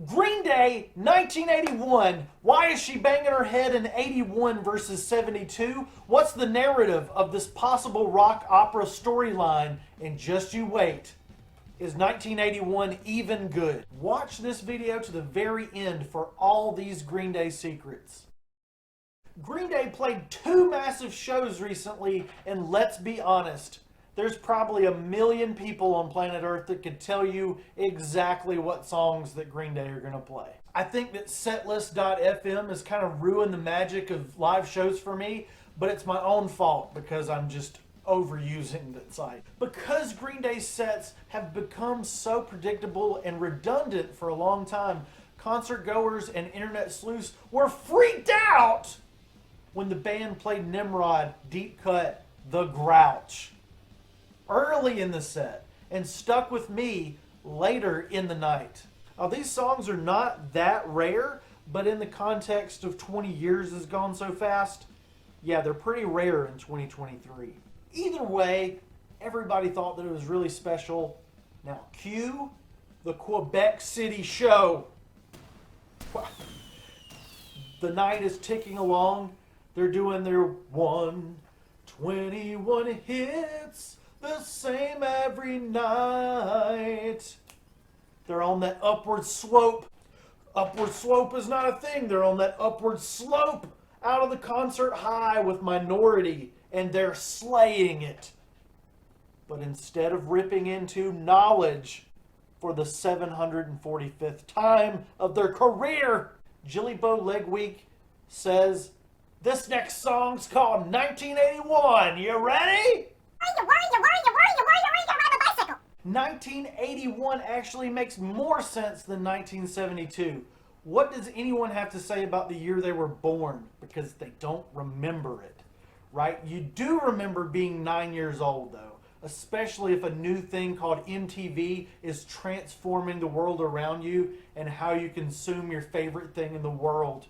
Green Day, 1981. Why is she banging her head in 81 versus 72? What's the narrative of this possible rock opera storyline? And just you wait. Is 1981 even good? Watch this video to the very end for all these Green Day secrets. Green Day played 2 massive shows recently, and let's be honest, there's probably 1 million people on planet Earth that could tell you exactly what songs that Green Day are going to play. I think that setlist.fm has kind of ruined the magic of live shows for me, but it's my own fault because I'm just overusing that site. Because Green Day's sets have become so predictable and redundant for a long time, concert goers and internet sleuths were freaked out when the band played Nimrod deep cut The Grouch early in the set and stuck with me later in the night. Now, these songs are not that rare, but in the context of 20 years has gone so fast, yeah, they're pretty rare in 2023. Either way, everybody thought that it was really special. Now, cue the Quebec City show. The night is ticking along. They're doing their 121 hits, the same every night. They're on that upward slope. Upward slope is not a thing. They're on that upward slope out of the concert high with Minority, and they're slaying it. But instead of ripping into Knowledge for the 745th time of their career, Jilly Bo Legweek says, this next song's called 1981. You ready? 1981 actually makes more sense than 1972. What does anyone have to say about the year they were born? Because they don't remember it, right? You do remember being 9 years old, though, especially if a new thing called MTV is transforming the world around you and how you consume your favorite thing in the world,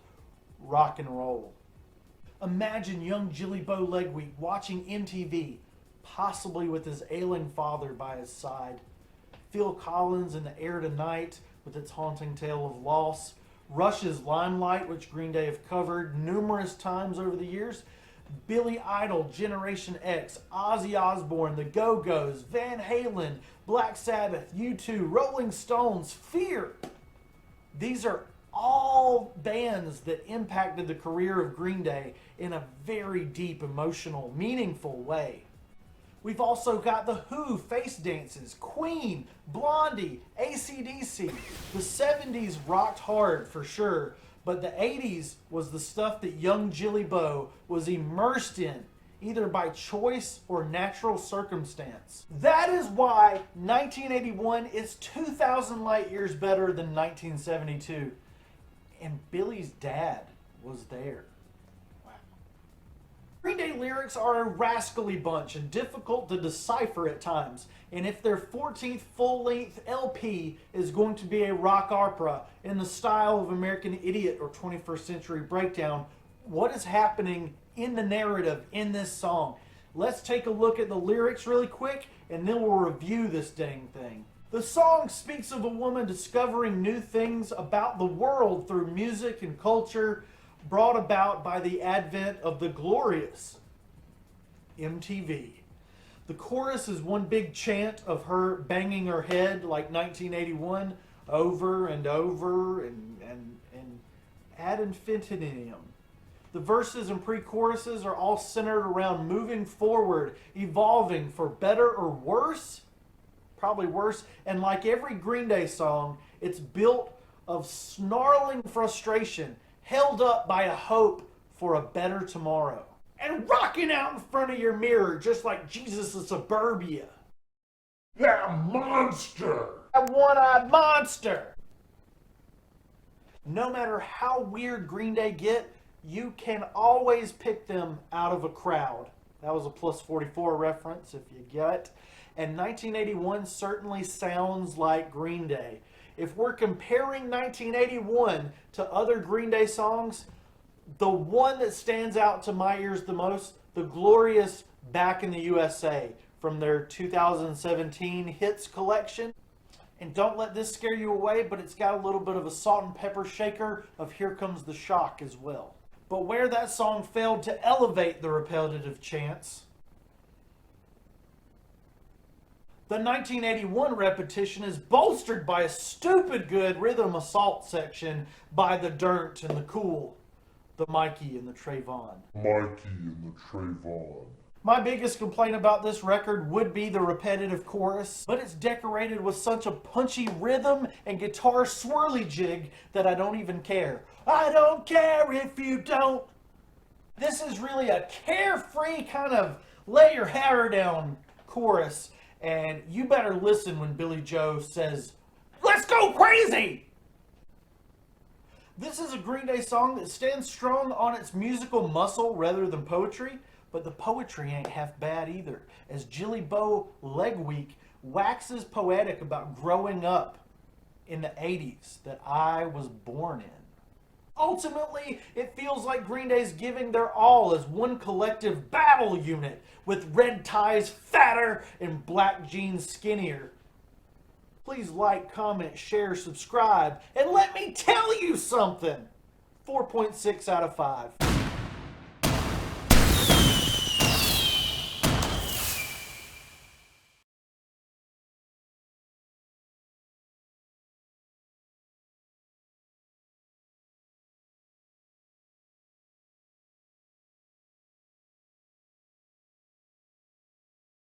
rock and roll. Imagine young Jilly Bo Legweek watching MTV, possibly with his ailing father by his side. Phil Collins in the air tonight with its haunting tale of loss. Rush's Limelight, which Green Day have covered numerous times over the years. Billy Idol, Generation X, Ozzy Osbourne, The Go-Go's, Van Halen, Black Sabbath, U2, Rolling Stones, Fear. These are all bands that impacted the career of Green Day in a very deep, emotional, meaningful way. We've also got The Who, Face Dances, Queen, Blondie, AC/DC. The 70s rocked hard for sure, but the 80s was the stuff that young Jilly Bo was immersed in, either by choice or natural circumstance. That is why 1981 is 2,000 light years better than 1972. And Billy's dad was there. Green Day lyrics are a rascally bunch and difficult to decipher at times. And if their 14th full-length LP is going to be a rock opera in the style of American Idiot or 21st Century Breakdown, what is happening in the narrative in this song? Let's take a look at the lyrics really quick, and then we'll review this dang thing. The song speaks of a woman discovering new things about the world through music and culture, brought about by the advent of the glorious MTV. The chorus is one big chant of her banging her head like 1981 over and over and ad infinitum. The verses and pre-choruses are all centered around moving forward, evolving for better or worse, probably worse, and like every Green Day song, it's built of snarling frustration held up by a hope for a better tomorrow. And rocking out in front of your mirror just like Jesus of suburbia. That monster! That one-eyed monster! No matter how weird Green Day get, you can always pick them out of a crowd. That was a plus 44 reference if you get it. And 1981 certainly sounds like Green Day. If we're comparing 1981 to other Green Day songs, the one that stands out to my ears the most, the glorious Back in the USA from their 2017 hits collection. And don't let this scare you away, but it's got a little bit of a salt and pepper shaker of Here Comes the Shock as well. But where that song failed to elevate the repetitive chants, the 1981 repetition is bolstered by a stupid good rhythm assault section by the Dirt and the Cool, the Mikey and the Trayvon. Mikey and the Trayvon. My biggest complaint about this record would be the repetitive chorus, but it's decorated with such a punchy rhythm and guitar swirly jig that I don't even care. I don't care if you don't. This is really a carefree kind of lay your hair down chorus, and you better listen when Billy Joe says, "Let's go crazy!" This is a Green Day song that stands strong on its musical muscle rather than poetry, but the poetry ain't half bad either, as Jilly Bo Legweek waxes poetic about growing up in the 80s that I was born in. Ultimately, it feels like Green Day's giving their all as one collective battle unit, with red ties fatter and black jeans skinnier. Please like, comment, share, subscribe, and let me tell you something. 4.6 out of 5.